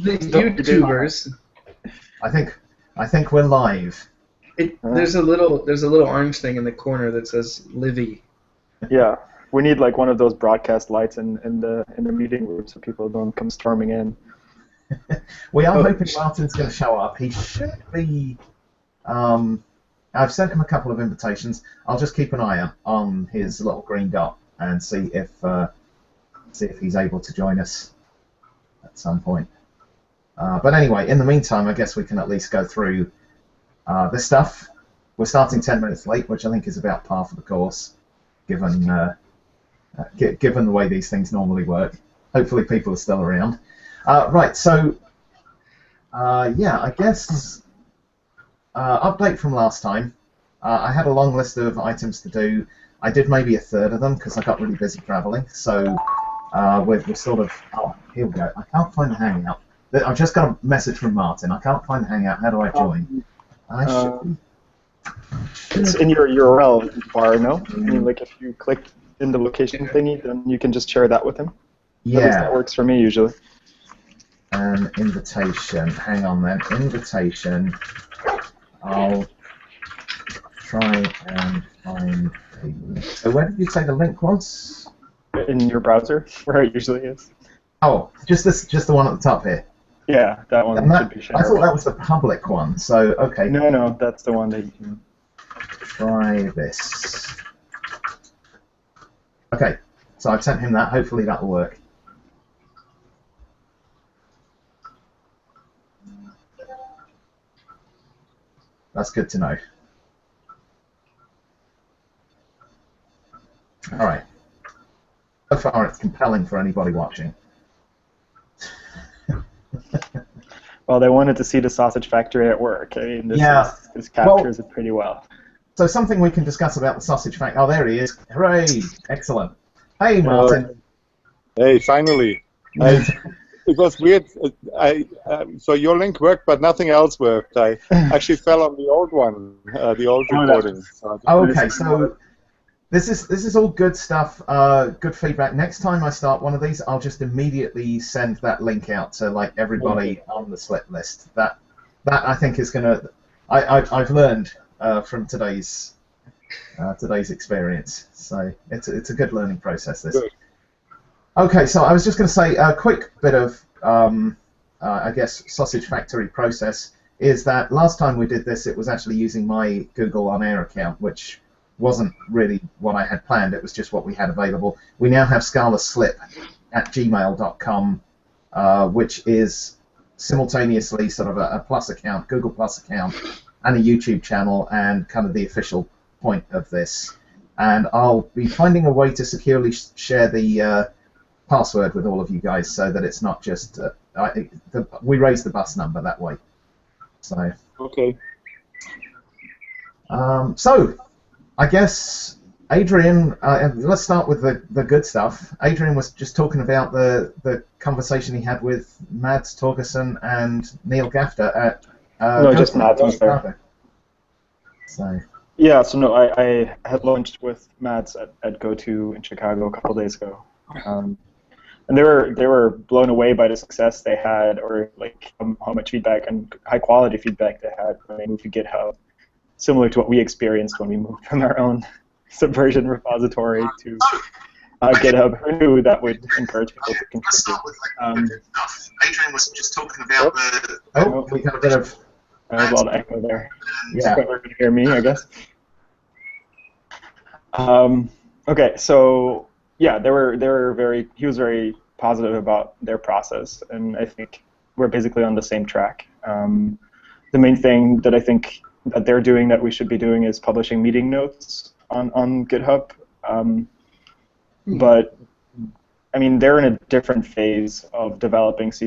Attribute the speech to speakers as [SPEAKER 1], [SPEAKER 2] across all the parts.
[SPEAKER 1] The YouTubers.
[SPEAKER 2] I think we're live.
[SPEAKER 1] There's a little orange thing in the corner that says Livy.
[SPEAKER 3] Yeah, we need like one of those broadcast lights in the meeting room so people don't come storming in.
[SPEAKER 2] We are hoping Martin's going to show up. He should be. I've sent him a couple of invitations. I'll just keep an eye on his little green dot and see if he's able to join us at some point. But anyway, in the meantime, I guess we can at least go through this stuff. We're starting 10 minutes late, which I think is about par for the course, given the way these things normally work. Hopefully people are still around. Right, so yeah, I guess update from last time. I had a long list of items to do. I did maybe a third of them because I got really busy traveling. So we're sort of... Oh, here we go. I can't find the Hangout. I've just got a message from Martin. I can't find the Hangout. How do I join?
[SPEAKER 3] It's in your URL bar, no? I mean, like if you click in the location thingy, then you can just share that with him.
[SPEAKER 2] Yeah.
[SPEAKER 3] At least that works for me usually.
[SPEAKER 2] An invitation. Hang on then. Invitation. I'll try and find a link. So where did you say the link was?
[SPEAKER 3] In your browser, where it usually is.
[SPEAKER 2] Oh, just the one at the top here.
[SPEAKER 3] Yeah, that one should be shareable.
[SPEAKER 2] I thought that was the public one. So okay.
[SPEAKER 3] No, that's the one that you can
[SPEAKER 2] try this. Okay, so I've sent him that. Hopefully that'll work. That's good to know. All right. So far, it's compelling for anybody watching.
[SPEAKER 3] Well, they wanted to see the sausage factory at work. I mean, this captures it pretty well.
[SPEAKER 2] So something we can discuss about the sausage factory. Oh, there he is. Hooray! Excellent. Hey, Martin.
[SPEAKER 4] Hey, finally. It was weird. So your link worked, but nothing else worked. I actually fell on the old one, the old recording.
[SPEAKER 2] Okay, so this is all good stuff, good feedback. Next time I start one of these, I'll just immediately send that link out to like everybody on the slip list. That I think is gonna. I've learned from today's experience, so it's a good learning process. This.
[SPEAKER 4] Good.
[SPEAKER 2] Okay, so I was just going to say a quick bit of, I guess, sausage factory process is that last time we did this, it was actually using my Google On Air account, which wasn't really what I had planned. It was just what we had available. We now have scalaslip@gmail.com, which is simultaneously sort of a Plus account, Google Plus account, and a YouTube channel, and kind of the official point of this. And I'll be finding a way to securely share the password with all of you guys, so that it's not just we raise the bus number that way. So
[SPEAKER 4] okay.
[SPEAKER 2] So I guess Adrian, let's start with the good stuff. Adrian was just talking about the conversation he had with Mads Torgersen and Neil Gafter at
[SPEAKER 3] no, just Mads was there.
[SPEAKER 2] So
[SPEAKER 3] yeah, so no, I had launched with Mads at GoTo in Chicago a couple days ago. And they were blown away by the success they had, or like how much feedback and high quality feedback they had when they moved to GitHub, similar to what we experienced when we moved from our own Subversion repository to GitHub. Who knew that would encourage people to contribute?
[SPEAKER 2] Adrian was just talking about we got a bit of.
[SPEAKER 3] There's a lot of echo there.
[SPEAKER 2] Yeah.
[SPEAKER 3] It's quite to hear me, I guess. Okay, so. Yeah, they were very. He was very positive about their process, and I think we're basically on the same track. The main thing that I think that they're doing that we should be doing is publishing meeting notes on GitHub. But I mean, they're in a different phase of developing C#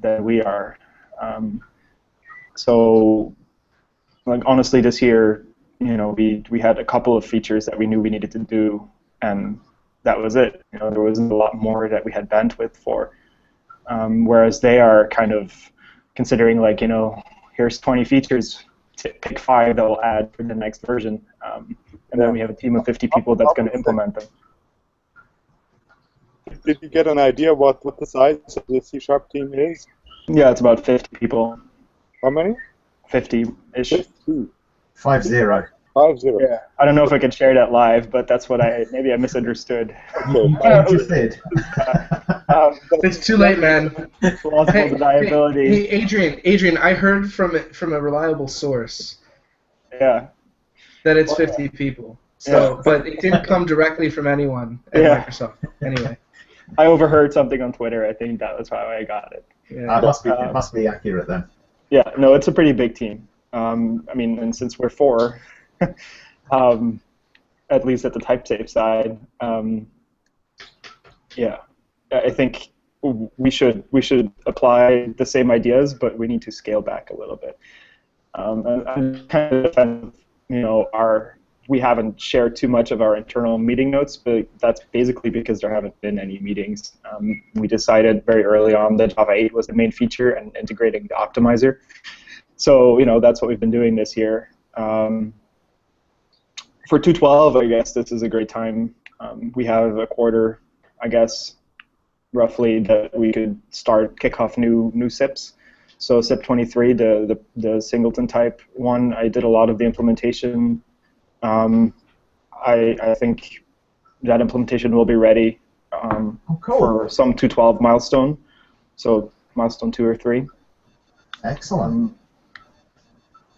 [SPEAKER 3] than we are. So, like honestly, this year, we had a couple of features that we knew we needed to do, and that was it. There wasn't a lot more that we had bandwidth for. Whereas they are kind of considering like, here's 20 features, pick 5 that we'll add for the next version, and then we have a team of 50 people that's going to implement them.
[SPEAKER 4] Did you get an idea what the size of the C# team is?
[SPEAKER 3] Yeah, it's about 50 people.
[SPEAKER 4] How many?
[SPEAKER 3] 50-ish.
[SPEAKER 4] 50.
[SPEAKER 2] 50.
[SPEAKER 4] 50.
[SPEAKER 3] Yeah. I don't know if I could share that live, but that's what maybe I misunderstood.
[SPEAKER 2] You just did.
[SPEAKER 1] It's too late, man.
[SPEAKER 3] Plausible deniability.
[SPEAKER 1] Hey, Adrian, I heard from a reliable source
[SPEAKER 3] Yeah.
[SPEAKER 1] that it's 50 people. So,
[SPEAKER 3] Yeah.
[SPEAKER 1] but it didn't come directly from anyone at Microsoft. Anyway.
[SPEAKER 3] I overheard something on Twitter. I think that was how I got it.
[SPEAKER 1] Yeah.
[SPEAKER 2] It must be accurate then.
[SPEAKER 3] Yeah, no, it's a pretty big team. I mean, and since we're 4, at least at the TypeSafe side, yeah, I think we should apply the same ideas, but we need to scale back a little bit. And kind of defend, we haven't shared too much of our internal meeting notes, but that's basically because there haven't been any meetings. We decided very early on that Java 8 was the main feature and integrating the optimizer. So, that's what we've been doing this year. For 2.12, I guess this is a great time. We have a quarter, I guess, roughly, that we could kick off new SIPs. So SIP 23, the singleton type one, I did a lot of the implementation. I think that implementation will be ready for some 2.12 milestone, so milestone 2 or 3.
[SPEAKER 2] Excellent.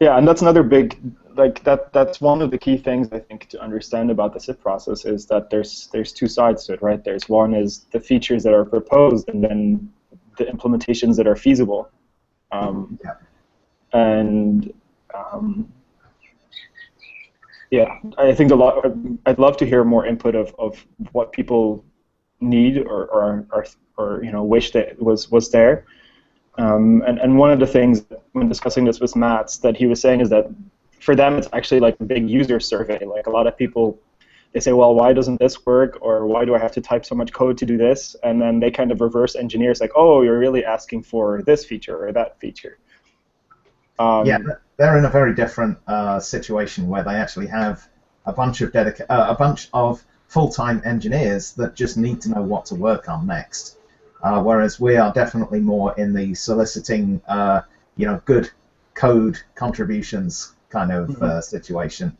[SPEAKER 3] Yeah, and that's another big, that's one of the key things I think to understand about the SIP process is that there's 2 sides to it, right? There's one is the features that are proposed, and then the implementations that are feasible. Yeah, I think I'd love to hear more input of what people need or wish that was there. And one of the things when discussing this with Mats that he was saying is that for them it's actually like a big user survey. Like a lot of people, they say, well, why doesn't this work, or why do I have to type so much code to do this? And then they kind of reverse engineer. It's like, oh, you're really asking for this feature or that feature.
[SPEAKER 2] Yeah, they're in a very different situation where they actually have a bunch of full-time engineers that just need to know what to work on next. Whereas we are definitely more in the soliciting, good code contributions kind of situation.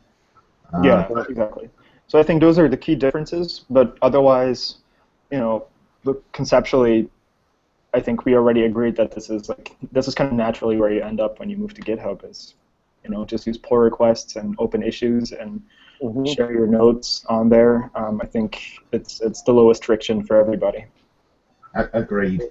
[SPEAKER 3] Yeah, exactly. So I think those are the key differences, but otherwise, conceptually, I think we already agreed that this is kind of naturally where you end up when you move to GitHub is, just use pull requests and open issues and share your notes on there. I think it's the lowest friction for everybody.
[SPEAKER 2] Agreed.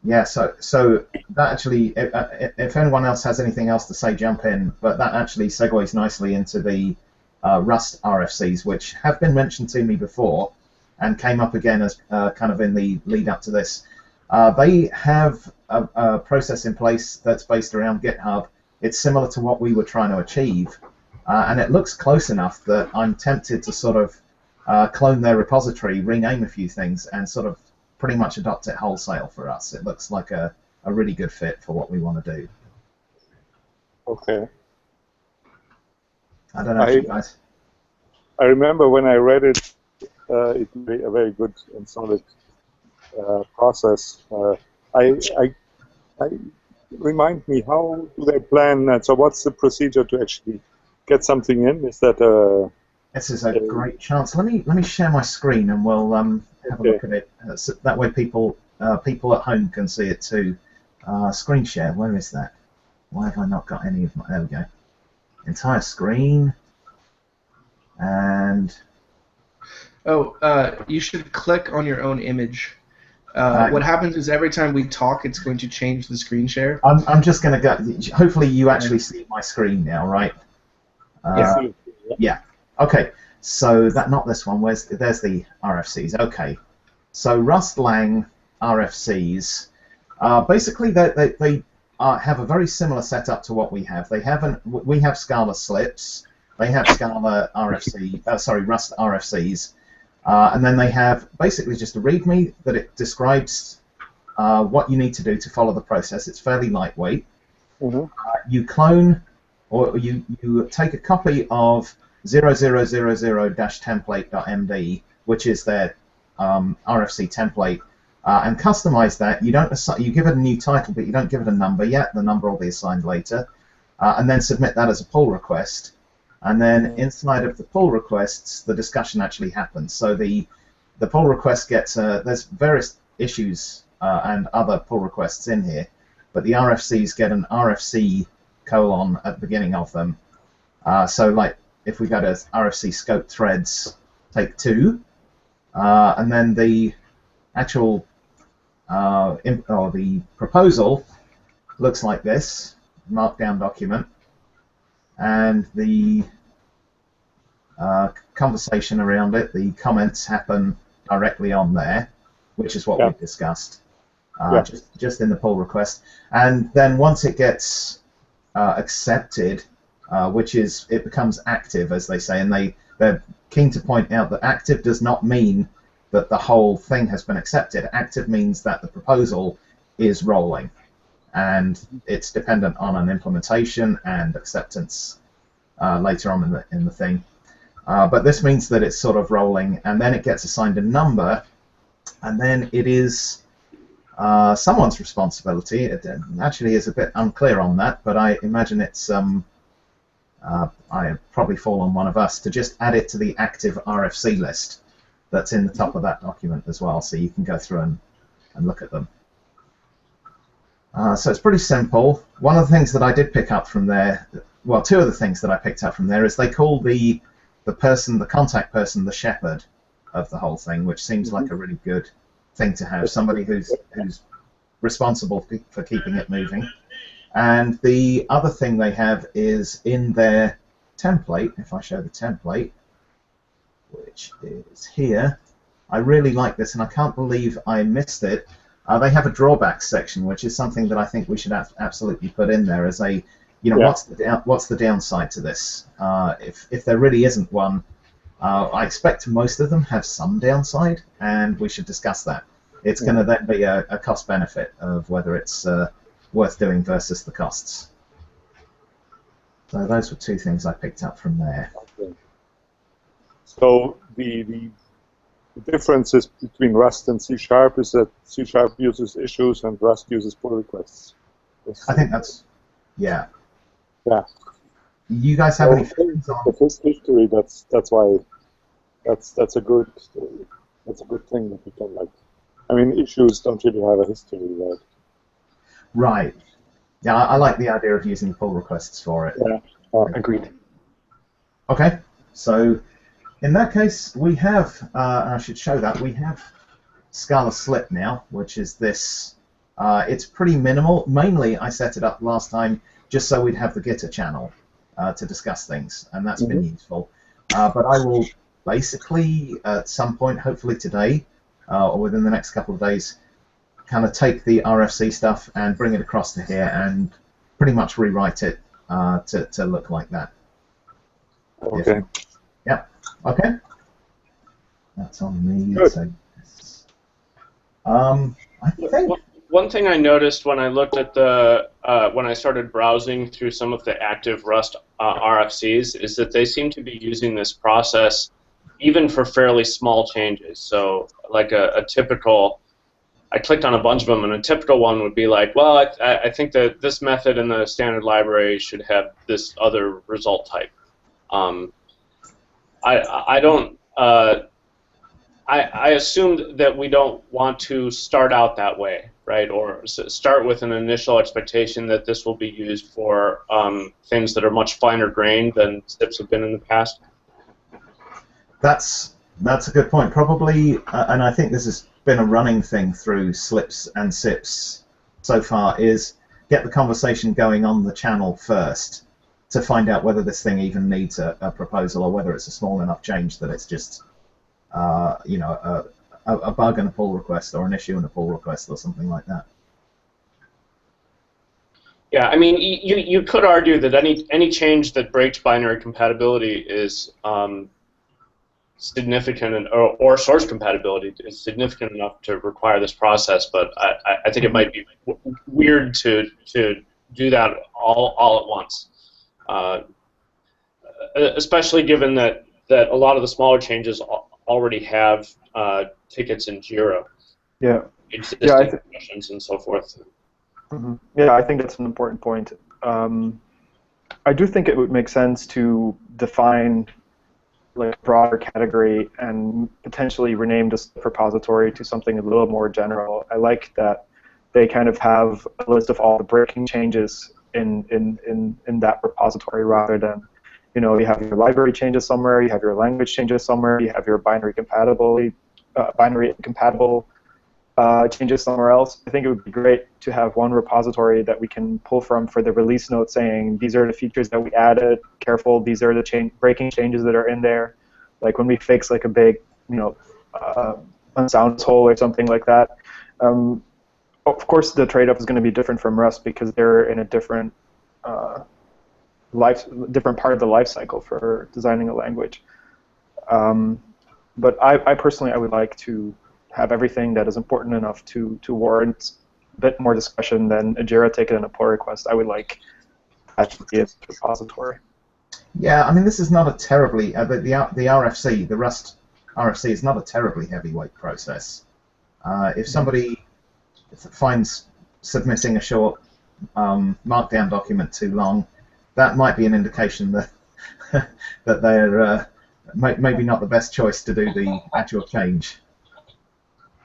[SPEAKER 2] Yeah, so that actually, if anyone else has anything else to say, jump in. But that actually segues nicely into the Rust RFCs, which have been mentioned to me before and came up again as kind of in the lead up to this. They have a process in place that's based around GitHub. It's similar to what we were trying to achieve, and it looks close enough that I'm tempted to sort of clone their repository, rename a few things, and sort of pretty much adopt it wholesale for us. It looks like a really good fit for what we want to do.
[SPEAKER 4] Okay.
[SPEAKER 2] I don't know if you guys...
[SPEAKER 4] I remember when I read it, it's a very good and solid process. Remind me, how do they plan that? So what's the procedure to actually get something in? Is that a...
[SPEAKER 2] This is a great chance. Let me share my screen and we'll have a look at it. So that way people at home can see it too. Screen share, where is that? Why have I not got any of my... There we go. Entire screen. And...
[SPEAKER 1] you should click on your own image. What happens is every time we talk, it's going to change the screen share.
[SPEAKER 2] I'm just going to go... Hopefully you actually see my screen now, right? Yeah. Okay. So not this one. There's the RFCs. Okay. So Rust Lang RFCs. Basically, they have a very similar setup to what we have. We have Scala slips. They have Scala Rust RFCs. And then they have basically just a README that it describes what you need to do to follow the process. It's fairly lightweight. You clone, or you take a copy of 0000-template.md, which is their RFC template. and customize that. You don't you give it a new title, but you don't give it a number yet. The number will be assigned later, and then submit that as a pull request. And then inside of the pull requests, the discussion actually happens. So the pull request gets there's various issues and other pull requests in here, but the RFCs get an RFC colon at the beginning of them. So like if we go to RFC scope threads, take 2, and then the actual or the proposal looks like this markdown document, and the conversation around it, the comments happen directly on there, which is what we've discussed, just in the pull request. And then once it gets accepted, it becomes active, as they say, and they're keen to point out that active does not mean that the whole thing has been accepted. Active means that the proposal is rolling, and it's dependent on an implementation and acceptance later on in the thing. But this means that it's sort of rolling, and then it gets assigned a number, and then it is someone's responsibility. It actually is a bit unclear on that, but I imagine it's I probably fall on one of us to just add it to the active RFC list that's in the top of that document as well, so you can go through and look at them. So it's pretty simple. One of the things that I did pick up from there, well, 2 of the things that I picked up from there is they call the contact person, the shepherd of the whole thing, which seems like a really good thing to have, somebody who's responsible for keeping it moving. And the other thing they have is in their template, if I show the template, which is here, I really like this, and I can't believe I missed it. They have a drawbacks section, which is something that I think we should absolutely put in there as a, what's the downside to this? If there really isn't one, I expect most of them have some downside, and we should discuss that. It's going to then be a cost benefit of whether it's worth doing versus the costs. So those were 2 things I picked up from there.
[SPEAKER 4] Okay. So the differences between Rust and C# is that C# uses issues and Rust uses pull requests.
[SPEAKER 2] I think that's, yeah.
[SPEAKER 4] Yeah.
[SPEAKER 2] You guys have any feelings on
[SPEAKER 4] this history? That's why that's a good thing that you can like. I mean, issues don't really have a history, right?
[SPEAKER 2] Right. Yeah, I like the idea of using pull requests for it.
[SPEAKER 3] Yeah. Agreed.
[SPEAKER 2] Okay. So in that case, we have, and I should show that, we have Scala Slip now, which is this. It's pretty minimal. Mainly, I set it up last time just so we'd have the Gitter channel to discuss things, and that's been useful. But I will basically, at some point, hopefully today, or within the next couple of days, kind of take the RFC stuff and bring it across to here and pretty much rewrite it to look like that.
[SPEAKER 4] Okay.
[SPEAKER 2] Yep. Okay. That's on me.
[SPEAKER 4] Good.
[SPEAKER 2] So, I think.
[SPEAKER 5] One thing I noticed when I looked at the when I started browsing through some of the active Rust RFCs is that they seem to be using this process even for fairly small changes. So like a typical, I clicked on a bunch of them, and a typical one would be like, well, I think that this method in the standard library should have this other result type. I don't. I assumed that we don't want to start out that way, right? Or start with an initial expectation that this will be used for things that are much finer grained than SIPs have been in the past.
[SPEAKER 2] That's a good point. Probably, and I think this has been a running thing through slips and SIPs so far, is get the conversation going on the channel first to find out whether this thing even needs a proposal or whether it's a small enough change that it's just a bug and a pull request, or an issue and a pull request, or something like that.
[SPEAKER 5] Yeah, I mean, you could argue that any change that breaks binary compatibility is significant, or source compatibility is significant enough to require this process. But I think it might be weird to do that all at once, especially given that a lot of the smaller changes already have tickets in Jira.
[SPEAKER 3] Yeah,
[SPEAKER 5] existing questions and so forth.
[SPEAKER 3] Yeah, I think that's an important point. I do think it would make sense to define like a broader category and potentially rename this repository to something a little more general. I like that they kind of have a list of all the breaking changes in that repository rather than, you know, you have your library changes somewhere, you have your language changes somewhere, you have your binary incompatible changes somewhere else. I think it would be great to have one repository that we can pull from for the release note saying these are the features that we added, careful, these are the breaking changes that are in there. Like when we fix like a big, you know, unsound hole or something like that. Of course, the trade-off is going to be different from Rust because they're in a different different part of the life cycle for designing a language. But I personally, I would like to have everything that is important enough to warrant a bit more discussion than a Jira ticket and a pull request. I would like that to be a repository.
[SPEAKER 2] Yeah, I mean, this is not a terribly the RFC, the Rust RFC, is not a terribly heavyweight process. If somebody finds submitting a short Markdown document too long, that might be an indication that that they're maybe not the best choice to do the actual change.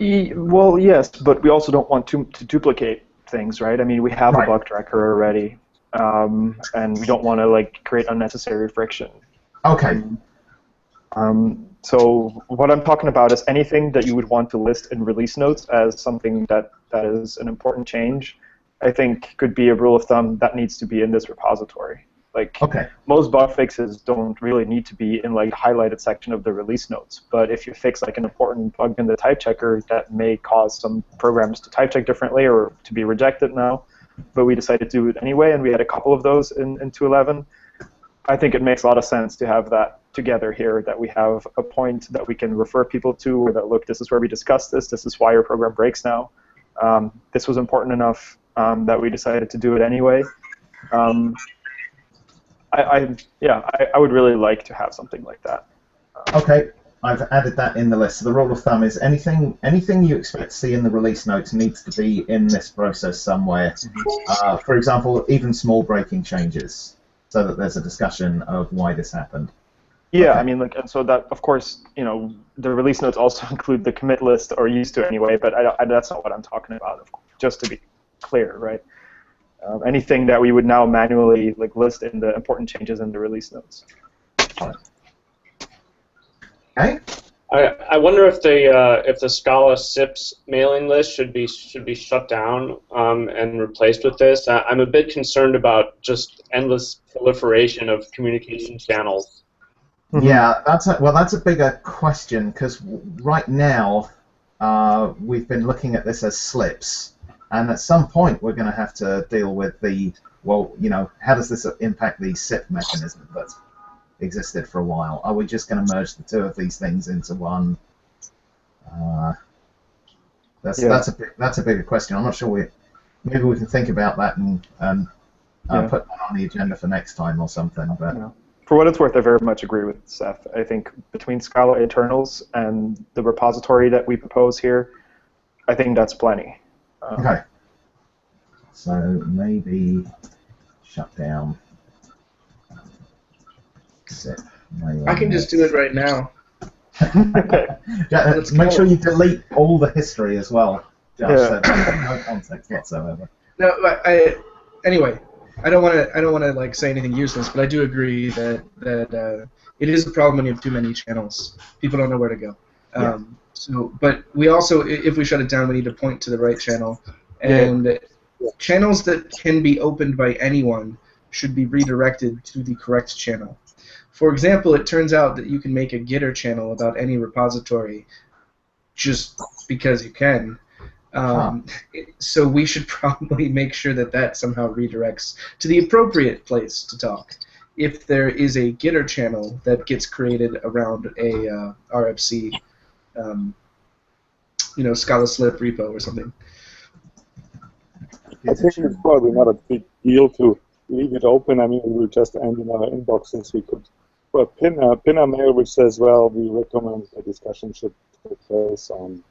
[SPEAKER 3] Well, yes, but we also don't want to duplicate things, right? I mean, we have a bug tracker already, and we don't want to like create unnecessary friction.
[SPEAKER 2] Okay.
[SPEAKER 3] So what I'm talking about is anything that you would want to list in release notes as something that is an important change, I think could be a rule of thumb that needs to be in this repository. Like most bug fixes don't really need to be in like the highlighted section of the release notes. But if you fix like an important bug in the type checker that may cause some programs to type check differently or to be rejected now, but we decided to do it anyway, and we had a couple of those in 2.11, I think it makes a lot of sense to have that together here, that we have a point that we can refer people to, or that, look, this is where we discussed this, this is why your program breaks now. This was important enough that we decided to do it anyway. I would really like to have something like that.
[SPEAKER 2] Okay, I've added that in the list. So the rule of thumb is anything you expect to see in the release notes needs to be in this process somewhere. For example, even small breaking changes, so that there's a discussion of why this happened.
[SPEAKER 3] Yeah, I mean, like, and so that, of course, you know, the release notes also include the commit list, or used to anyway, but that's not what I'm talking about, just to be clear, right? Anything that we would now manually like list in the important changes in the release notes.
[SPEAKER 2] Okay.
[SPEAKER 5] I wonder if the Scala SIPs mailing list should be shut down and replaced with this. I'm a bit concerned about just endless proliferation of communication channels.
[SPEAKER 2] Yeah, that's a bigger question, because right now we've been looking at this as slips, and at some point we're going to have to deal with how does this impact the SIP mechanism that's existed for a while? Are we just going to merge the two of these things into one? That's a bigger question. I'm not sure maybe we can think about that and put that on the agenda for next time or something. But.
[SPEAKER 3] Yeah. For what it's worth, I very much agree with Seth. I think between Scala internals and the repository that we propose here, I think that's plenty.
[SPEAKER 2] Okay. So maybe shut down.
[SPEAKER 1] I can just do it right now.
[SPEAKER 2] Make sure you delete all the history as well, Josh. So no context whatsoever.
[SPEAKER 1] No, anyway. I don't want to like say anything useless, but I do agree that it is a problem when you have too many channels. People don't know where to go. But we also, if we shut it down, we need to point to the right channel, and channels that can be opened by anyone should be redirected to the correct channel. For example, it turns out that you can make a Gitter channel about any repository just because you can. So we should probably make sure that somehow redirects to the appropriate place to talk. If there is a Gitter channel that gets created around a RFC, Scala Slip repo or something.
[SPEAKER 4] I think it's probably not a big deal to leave it open. I mean, we will just end in our inboxes. We could pin a mail which says, well, we recommend a discussion should take place on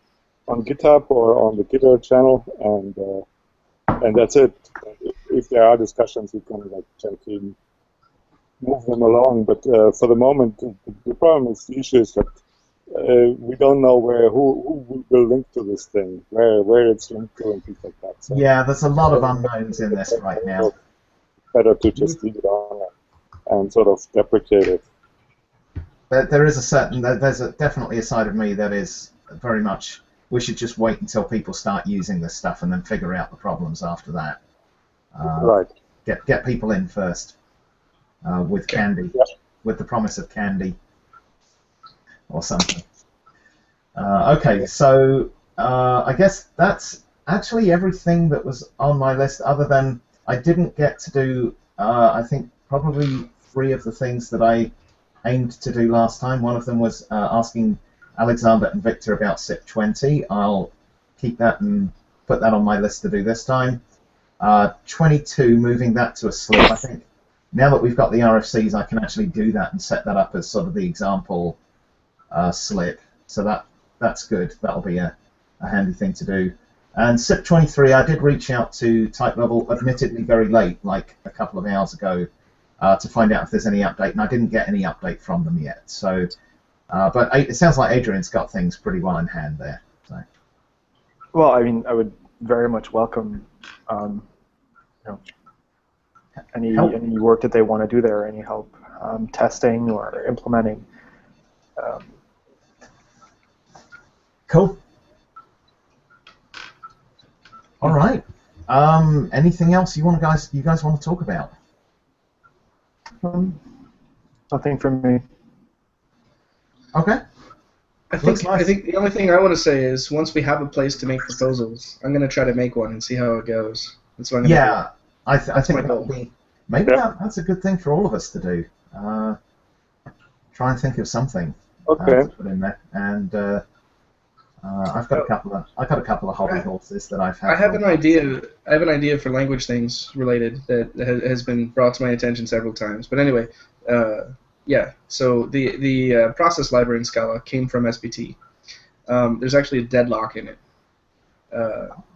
[SPEAKER 4] on GitHub or on the GitHub channel, and that's it. If there are discussions, you can like gently move them along. But for the moment, the problem is, the issue is that we don't know who will link to this thing, where it's linked to, and things like that. So
[SPEAKER 2] Yeah, there's a lot of unknowns in this right now.
[SPEAKER 4] better to just leave it on and sort of deprecate it.
[SPEAKER 2] There is a certain, there's definitely a side of me that is very much, we should just wait until people start using this stuff and then figure out the problems after that.
[SPEAKER 4] Right.
[SPEAKER 2] Get people in first with candy, with the promise of candy or something. Okay, so I guess that's actually everything that was on my list, other than I didn't get to do, I think, probably 3 of the things that I aimed to do last time. One of them was asking Alexander and Victor about SIP20. I'll keep that and put that on my list to do this time. 22, moving that to a slip. I think now that we've got the RFCs, I can actually do that and set that up as sort of the example slip. So that's good. That'll be a handy thing to do. And SIP23, I did reach out to Type Level, admittedly very late, like a couple of hours ago, to find out if there's any update, and I didn't get any update from them yet. So, but it sounds like Adrian's got things pretty well in hand there. So.
[SPEAKER 3] Well, I mean, I would very much welcome any work that they want to do there, any help testing or implementing.
[SPEAKER 2] Cool. All right. Anything else you guys want to talk about?
[SPEAKER 3] Nothing from me.
[SPEAKER 2] Okay.
[SPEAKER 1] I think the only thing I want to say is once we have a place to make proposals, I'm going to try to make one and see how it goes. That's what I'm going to do.
[SPEAKER 2] I think that'll be that's a good thing for all of us to do. Try and think of something to put in there, and I've got a couple of hobby horses that I've had.
[SPEAKER 1] I have an idea for language things related that has been brought to my attention several times. But anyway, yeah. So the process library in Scala came from SBT. There's actually a deadlock in it.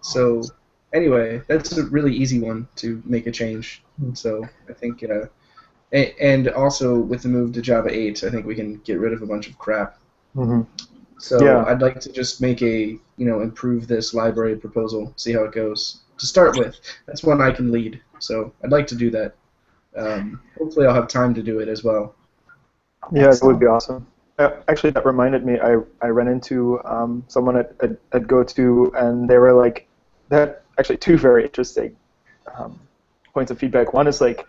[SPEAKER 1] So anyway, that's a really easy one to make a change. So I think, and also with the move to Java 8, I think we can get rid of a bunch of crap.
[SPEAKER 3] Mm-hmm.
[SPEAKER 1] So
[SPEAKER 3] Yeah.
[SPEAKER 1] I'd like to just make a, improve this library proposal, see how it goes. To start with, that's one I can lead. So I'd like to do that. Hopefully I'll have time to do it as well.
[SPEAKER 3] Yeah, it would be awesome. Actually, that reminded me, I ran into someone at GoTo, and they were like, that actually 2 very interesting points of feedback. One is like,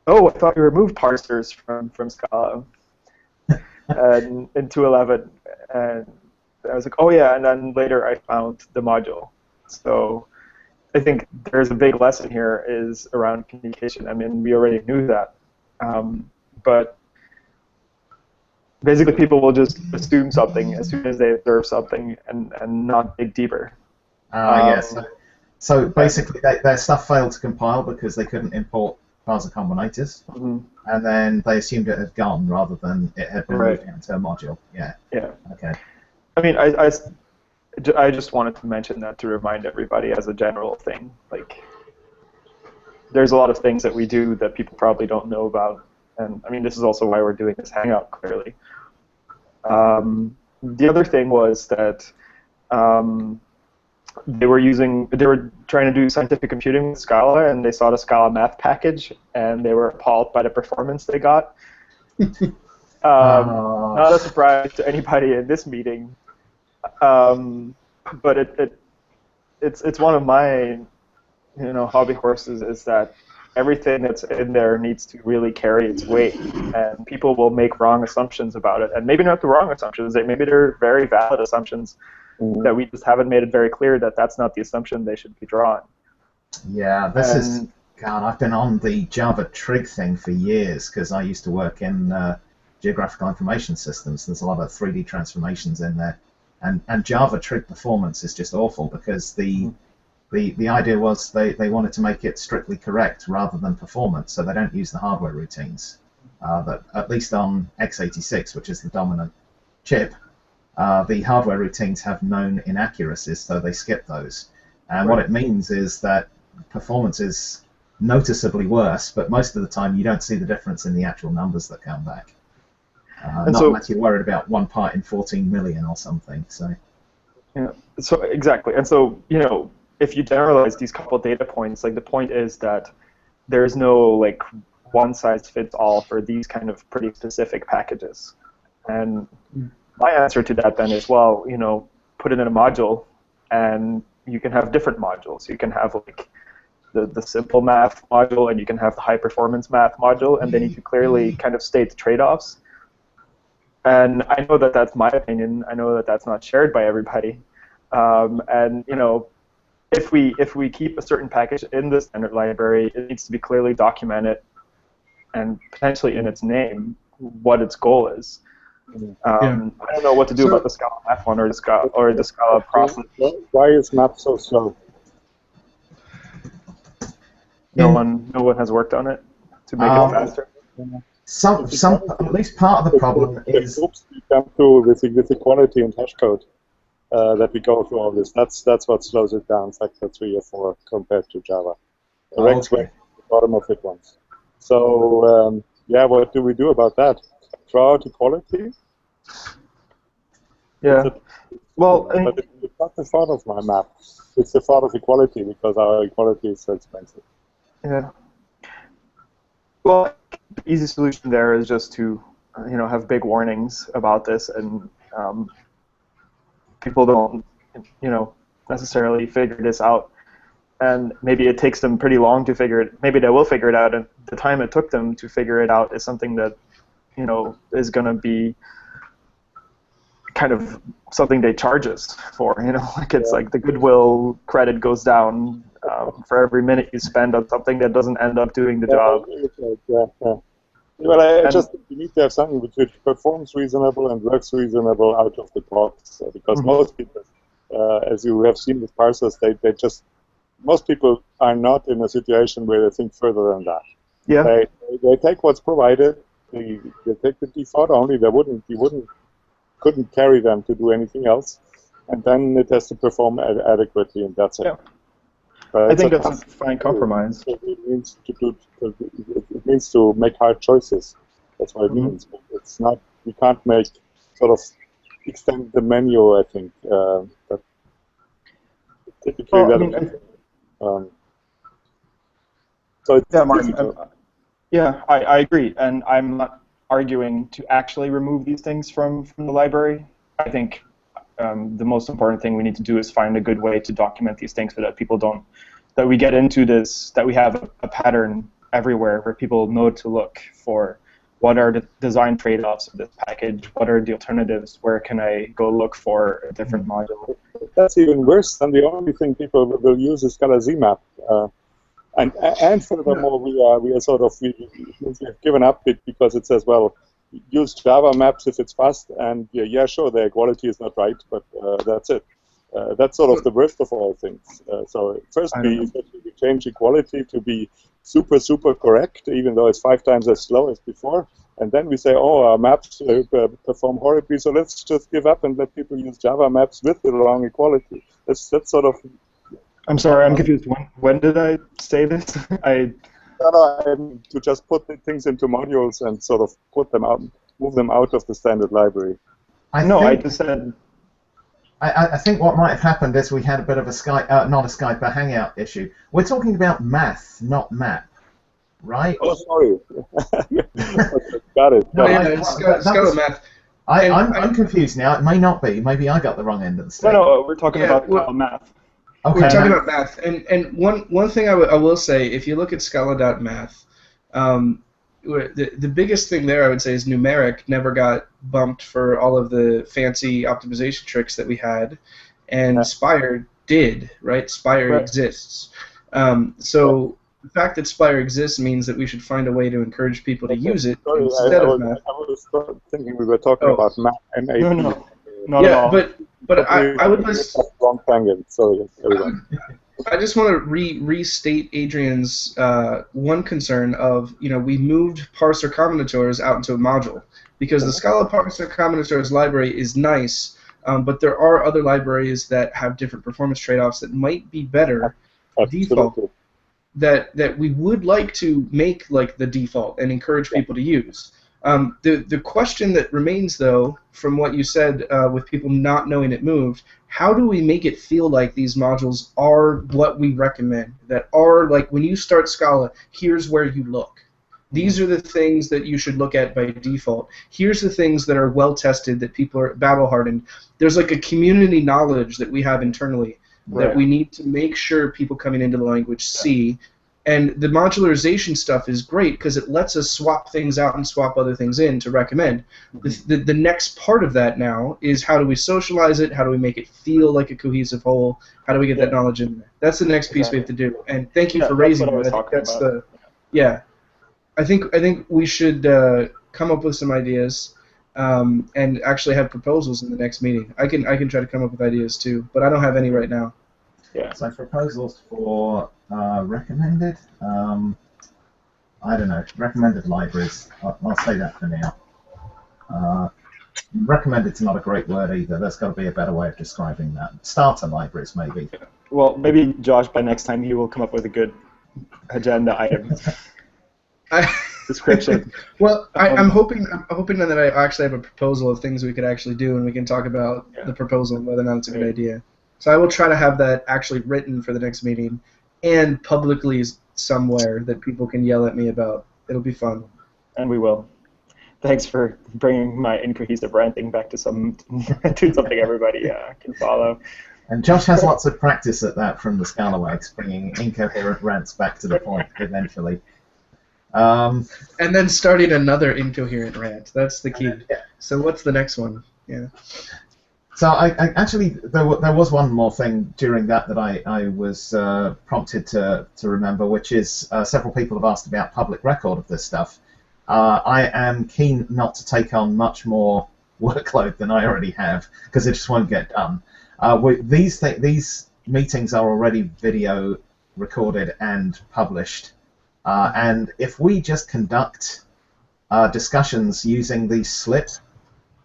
[SPEAKER 3] oh, I thought you removed parsers from Scala and in 2.11, and I was like, oh yeah, and then later I found the module. So I think there's a big lesson here is around communication. I mean, we already knew that, but basically people will just assume something as soon as they observe something and not dig deeper.
[SPEAKER 2] Yes. So basically, their stuff failed to compile because they couldn't import parser combinators, and then they assumed it had gone rather than it had been moved into a module. Yeah.
[SPEAKER 3] Yeah.
[SPEAKER 2] Okay.
[SPEAKER 3] I mean, I just wanted to mention that to remind everybody as a general thing. Like, there's a lot of things that we do that people probably don't know about, and I mean, this is also why we're doing this Hangout, clearly. The other thing was that they were trying to do scientific computing with Scala, and they saw the Scala math package, and they were appalled by the performance they got. Not a surprise to anybody in this meeting, but it's one of my hobby horses, is that everything that's in there needs to really carry its weight, and people will make wrong assumptions about it, and maybe not the wrong assumptions, maybe they're very valid assumptions that we just haven't made it very clear that that's not the assumption they should be drawing.
[SPEAKER 2] Yeah, God, I've been on the Java trig thing for years because I used to work in geographical information systems. There's a lot of 3D transformations in there, and Java trig performance is just awful because the idea was they wanted to make it strictly correct rather than performance, so they don't use the hardware routines. That at least on x86, which is the dominant chip, the hardware routines have known inaccuracies, so they skip those. And what it means is that performance is noticeably worse, but most of the time you don't see the difference in the actual numbers that come back. Not unless you're worried about 1 part in 14 million or something. So.
[SPEAKER 3] Yeah. So exactly, and so if you generalize these couple data points, like the point is that there's no like one size fits all for these kind of pretty specific packages. And my answer to that then is, well, put it in a module, and you can have different modules. You can have like the simple math module, and you can have the high performance math module, and then you can clearly kind of state the trade-offs. And I know that that's my opinion. I know that that's not shared by everybody. And if we keep a certain package in the standard library, it needs to be clearly documented and potentially in its name what its goal is. I don't know what to do about the Scala math one or the Scala process.
[SPEAKER 4] Why is map so slow?
[SPEAKER 3] No one has worked on it to make it faster.
[SPEAKER 2] At least part of the problem is
[SPEAKER 4] the hoops we come through with the quality and hash code that we go through all this. That's what slows it down factor 3 or 4 compared to Java. The Rex went to the bottom of it once. So what do we do about that? Throw out equality?
[SPEAKER 3] Yeah. But
[SPEAKER 4] it's not the fault of my map. It's the fault of equality because our equality is so expensive.
[SPEAKER 3] Yeah. Well, the easy solution there is just to, have big warnings about this, and people don't, necessarily figure this out. And maybe it takes them pretty long to figure it. Maybe they will figure it out, and the time it took them to figure it out is something that, is going to be kind of something they charge us for. Like it's like the goodwill credit goes down for every minute you spend on something that doesn't end up doing the job.
[SPEAKER 4] Well, I just think you need to have something which performs reasonable and works reasonable out of the box, because most people, as you have seen with parsers, most people are not in a situation where they think further than that.
[SPEAKER 3] Yeah.
[SPEAKER 4] They take what's provided. They take the default only. You couldn't carry them to do anything else, and then it has to perform adequately, and that's it.
[SPEAKER 3] Yeah. I think that's a fine compromise.
[SPEAKER 4] It means to make hard choices. That's what it means. It's not. We can't make sort of extend the menu. I think that typically so it's
[SPEAKER 3] Martin. I agree, and I'm not arguing to actually remove these things from the library. I think the most important thing we need to do is find a good way to document these things so that people don't, that we get into this, that we have a pattern everywhere where people know to look for what are the design trade-offs of this package, what are the alternatives, where can I go look for a different module.
[SPEAKER 4] That's even worse than the only thing people will use is Scala ZMap. And furthermore, we are sort of we've given up it because it says, well, use Java maps if it's fast, and sure, the equality is not right, but that's it. That's sort of the worst of all things. So first we change equality to be super, super correct, even though it's 5 times as slow as before, and then we say, oh, our maps perform horribly, so let's just give up and let people use Java maps with the wrong equality. That's sort of.
[SPEAKER 3] I'm sorry, I'm confused. When did I say this? I
[SPEAKER 4] mean, to just put the things into modules and sort of put them out, move them out of the standard library.
[SPEAKER 3] I just said.
[SPEAKER 2] I think what might have happened is we had a bit of a a Hangout issue. We're talking about math, not map, right?
[SPEAKER 4] Oh, sorry. Got it.
[SPEAKER 1] Scala math.
[SPEAKER 2] I'm confused now. It may not be. Maybe I got the wrong end of the stick.
[SPEAKER 3] No, we're talking about math.
[SPEAKER 2] Okay.
[SPEAKER 1] We're talking about math, and one thing I will say, if you look at Scala.math, the biggest thing there I would say is numeric never got bumped for all of the fancy optimization tricks that we had, and Spire did, right? Spire exists. So the fact that Spire exists means that we should find a way to encourage people to use it instead of math.
[SPEAKER 4] I was thinking we were talking about math and AP.
[SPEAKER 3] No, not at all.
[SPEAKER 1] But I would just
[SPEAKER 4] wrong tangent. Sorry, everyone.
[SPEAKER 1] I just want to restate Adrian's one concern of, we moved parser combinators out into a module because the Scala parser combinators library is nice, But there are other libraries that have different performance trade-offs that might be better default that we would like to make like the default and encourage people to use. The question that remains, though, from what you said, with people not knowing it moved, how do we make it feel like these modules are what we recommend? That are like, when you start Scala, here's where you look. These are the things that you should look at by default. Here's the things that are well tested, that people are battle hardened. There's like a community knowledge that we have internally that we need to make sure people coming into the language see. And the modularization stuff is great because it lets us swap things out and swap other things in to recommend. The next part of that now is, how do we socialize it? How do we make it feel like a cohesive whole? How do we get that knowledge in there? That's the next piece we have to do. And thank you for raising that. I think that's I think we should come up with some ideas and actually have proposals in the next meeting. I can try to come up with ideas too, but I don't have any right now.
[SPEAKER 2] Yeah. So proposals for recommended, I don't know, recommended libraries. I'll say that for now. Recommended's not a great word either. There's got to be a better way of describing that. Starter libraries, maybe.
[SPEAKER 3] Well, maybe Josh, by next time, he will come up with a good agenda item description.
[SPEAKER 1] Well, I'm hoping that I actually have a proposal of things we could actually do, and we can talk about the proposal and whether or not it's a good idea. So I will try to have that actually written for the next meeting and publicly somewhere that people can yell at me about. It'll be fun.
[SPEAKER 3] And we will. Thanks for bringing my incohesive ranting back to something everybody can follow.
[SPEAKER 2] And Josh has lots of practice at that from the Scala Wags, bringing incoherent rants back to the point eventually.
[SPEAKER 1] And then starting another incoherent rant. That's the key. So what's the next one? Yeah.
[SPEAKER 2] So I actually, there was one more thing during that I was prompted to remember, which is several people have asked about public record of this stuff. I am keen not to take on much more workload than I already have, because it just won't get done. These meetings are already video recorded and published, and if we just conduct discussions using the slip,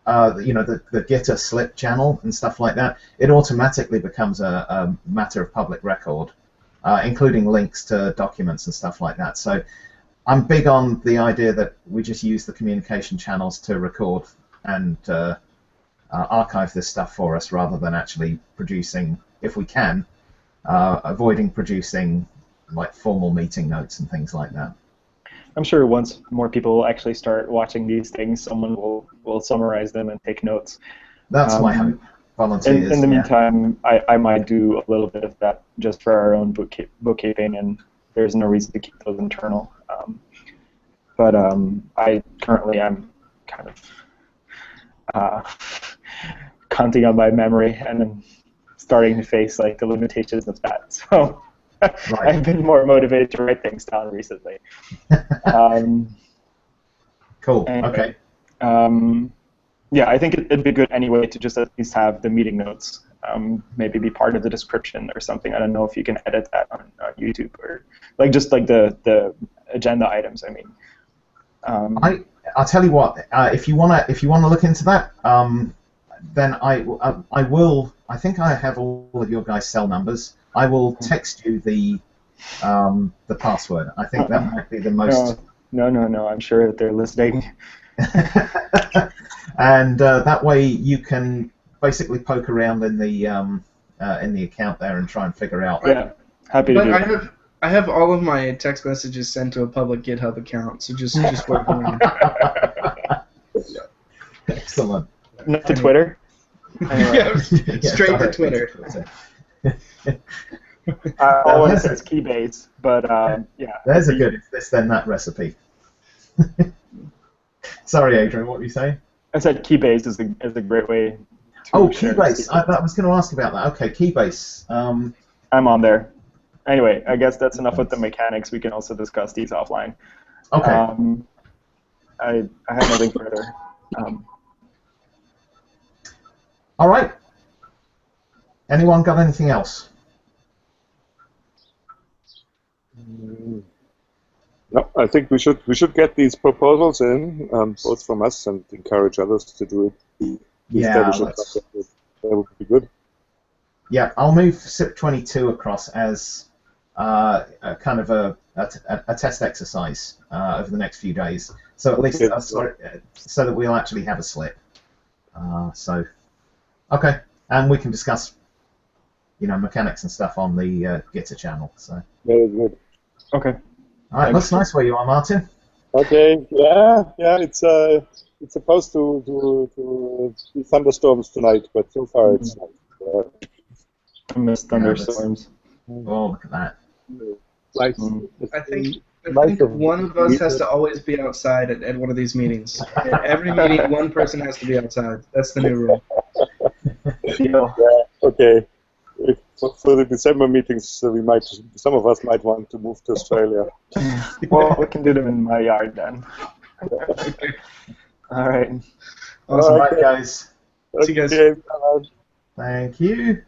[SPEAKER 2] the Gitter slip channel and stuff like that, it automatically becomes a matter of public record, including links to documents and stuff like that. So I'm big on the idea that we just use the communication channels to record and archive this stuff for us, rather than actually producing, if we can, avoiding producing like formal meeting notes and things like that.
[SPEAKER 3] I'm sure once more people actually start watching these things, someone will summarize them and take notes.
[SPEAKER 2] That's my hope. Volunteers.
[SPEAKER 3] In the meantime, I might do a little bit of that just for our own bookkeeping, and there's no reason to keep those internal. But I currently am kind of counting on my memory and I'm starting to face like the limitations of that. So. Right. I've been more motivated to write things down recently.
[SPEAKER 2] Cool.
[SPEAKER 3] Anyway,
[SPEAKER 2] Okay.
[SPEAKER 3] Yeah, I think it'd be good anyway to just at least have the meeting notes, maybe be part of the description or something. I don't know if you can edit that on YouTube, or like just like the agenda items. I mean,
[SPEAKER 2] I'll tell you what. If you wanna look into that, then I will. I think I have all of your guys' cell numbers. I will text you the password. I think that might be the most.
[SPEAKER 3] No. I'm sure that they're listening.
[SPEAKER 2] And that way you can basically poke around in the account there and try and figure out.
[SPEAKER 3] Yeah, happy to do that.
[SPEAKER 1] I have all of my text messages sent to a public GitHub account, so just work around.
[SPEAKER 2] Excellent.
[SPEAKER 3] Not to Twitter.
[SPEAKER 1] Yeah, straight to Twitter.
[SPEAKER 3] Always says Keybase, but yeah.
[SPEAKER 2] There's a good if this then that recipe. Sorry, Adrian, what were you saying?
[SPEAKER 3] I said Keybase is a great way.
[SPEAKER 2] Keybase. I was going to ask about that. Okay, Keybase.
[SPEAKER 3] I'm on there. Anyway, I guess that's enough with the mechanics. We can also discuss these offline.
[SPEAKER 2] Okay.
[SPEAKER 3] I have nothing further.
[SPEAKER 2] All right. Anyone got anything else?
[SPEAKER 4] No, I think we should get these proposals in, both from us and encourage others to do it. that would be good.
[SPEAKER 2] Yeah, I'll move SIP 22 across as a kind of a test exercise over the next few days. So at least
[SPEAKER 4] Okay.
[SPEAKER 2] so that we'll actually have a slip. Okay, and we can discuss, mechanics and stuff on the Gitter channel. So.
[SPEAKER 4] Very good.
[SPEAKER 3] Okay.
[SPEAKER 2] All right, looks nice where you are, Martin.
[SPEAKER 4] Okay. Yeah. It's supposed to be thunderstorms tonight, but so far it's not.
[SPEAKER 3] I miss thunderstorms.
[SPEAKER 2] Oh, look at that.
[SPEAKER 4] Like,
[SPEAKER 1] I think
[SPEAKER 4] nice of
[SPEAKER 1] one of us has to always be outside at one of these meetings. At every meeting, one person has to be outside. That's the new rule.
[SPEAKER 3] Deal.
[SPEAKER 4] Yeah. Okay. For the December meetings, some of us might want to move to Australia.
[SPEAKER 3] Well, we can do them in my yard then. All right.
[SPEAKER 2] Awesome, right, guys.
[SPEAKER 1] See you guys.
[SPEAKER 4] Okay, bye.
[SPEAKER 2] Thank you.